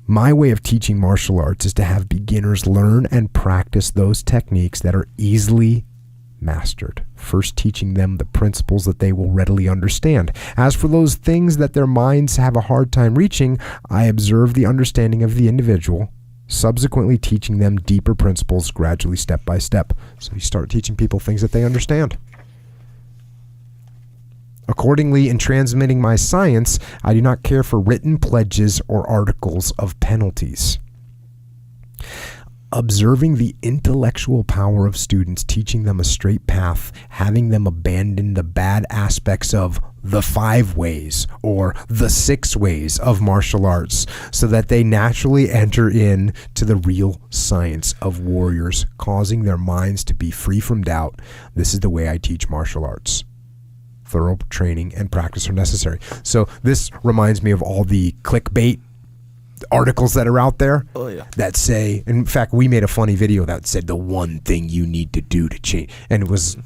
My way of teaching martial arts is to have beginners learn and practice those techniques that are easily mastered, first teaching them the principles that they will readily understand. As for those things that their minds have a hard time reaching, I observe the understanding of the individual, subsequently teaching them deeper principles gradually, step by step. So you start teaching people things that they understand. Accordingly, in transmitting my science, I do not care for written pledges or articles of penalties. Observing the intellectual power of students, teaching them a straight path, having them abandon the bad aspects of the 5 ways or the 6 ways of martial arts, so that they naturally enter in to the real science of warriors, causing their minds to be free from doubt. This is the way I teach martial arts. Thorough training and practice are necessary. So this reminds me of all the clickbait articles that are out there that say, in fact, we made a funny video that said the one thing you need to do to change, and it was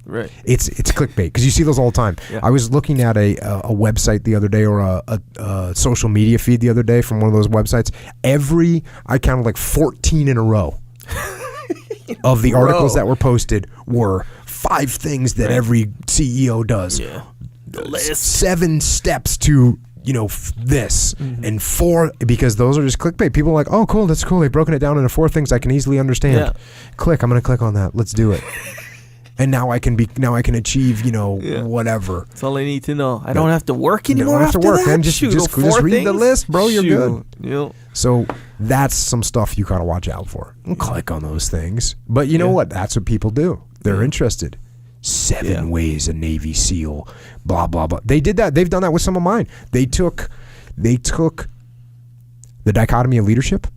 right. It's clickbait, because you see those all the time. Yeah. I was looking at a website the other day, or a social media feed the other day from one of those websites. I counted like 14 in a row of the articles that were posted were 5 things that every CEO does. Yeah. The list. 7 steps to this, and 4, because those are just clickbait. People are like, oh, cool, that's cool. They've broken it down into 4 things I can easily understand. Yeah. I'm going to click on that. Let's do it. And now I can achieve, whatever. That's all I need to know. I don't have to work anymore. Don't have to work, man. Just read the list, bro. You're good. Yep. So that's some stuff you gotta watch out for. And click on those things. But you know what? That's what people do. They're interested. 7 ways a Navy SEAL, blah blah blah. They did that. They've done that with some of mine. They took the dichotomy of leadership,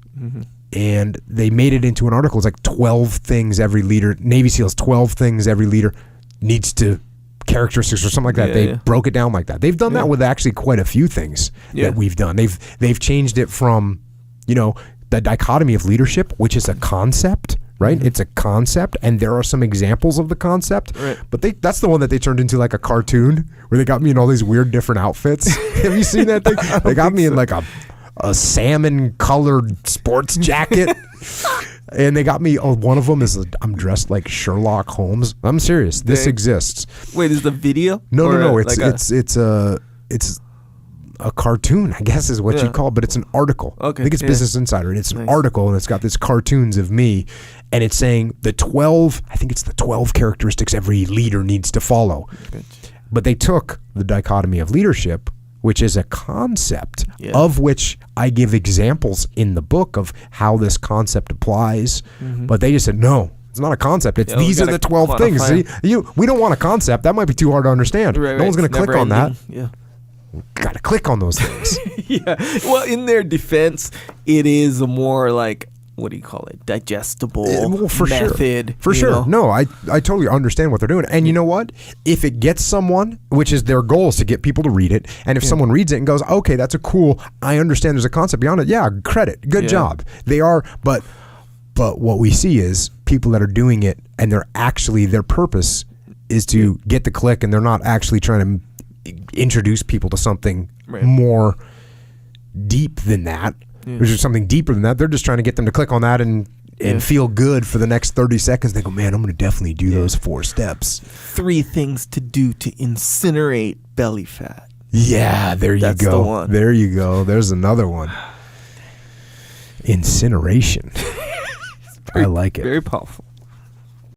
and they made it into an article. It's like 12 things every leader, Navy SEALs, 12 things every leader needs to, characteristics or something like that. They broke it down like that. They've done that with actually quite a few things that we've done. They've changed it from, the dichotomy of leadership, which is a concept, right? It's a concept, and there are some examples of the concept, but that's the one that they turned into like a cartoon, where they got me in all these weird different outfits. Have you seen that thing? They got me in like a salmon colored sports jacket. And they got me, one of them is I'm dressed like Sherlock Holmes. I'm serious. This exists. Wait, is the video? No. It's a cartoon, I guess is what you call it, but it's an article. Okay. I think it's Business Insider, and it's an article, and it's got this cartoons of me, and it's saying the 12 characteristics every leader needs to follow. Good. But they took the dichotomy of leadership, which is a concept of which I give examples in the book of how this concept applies. But they just said, no, it's not a concept. These are the 12 things. See, we don't want a concept. That might be too hard to understand. No one's going to click on that. Yeah. Got to click on those things. Well, in their defense, it is a more like, what do you call it, digestible method. For sure. No, I totally understand what they're doing. And you know what? If it gets someone, which is their goal, is to get people to read it, and if someone reads it and goes, okay, that's I understand there's a concept beyond it, credit. Good job. They are, but what we see is people that are doing it, and their purpose is to get the click, and they're not actually trying to introduce people to something more deep than that. There's something deeper than that. They're just trying to get them to click on that and feel good for the next 30 seconds. They go, man, I'm going to definitely do those 4 steps. 3 things to do to incinerate belly fat. Yeah, That's the one. There you go. There's another one. Incineration. I like it. Very powerful.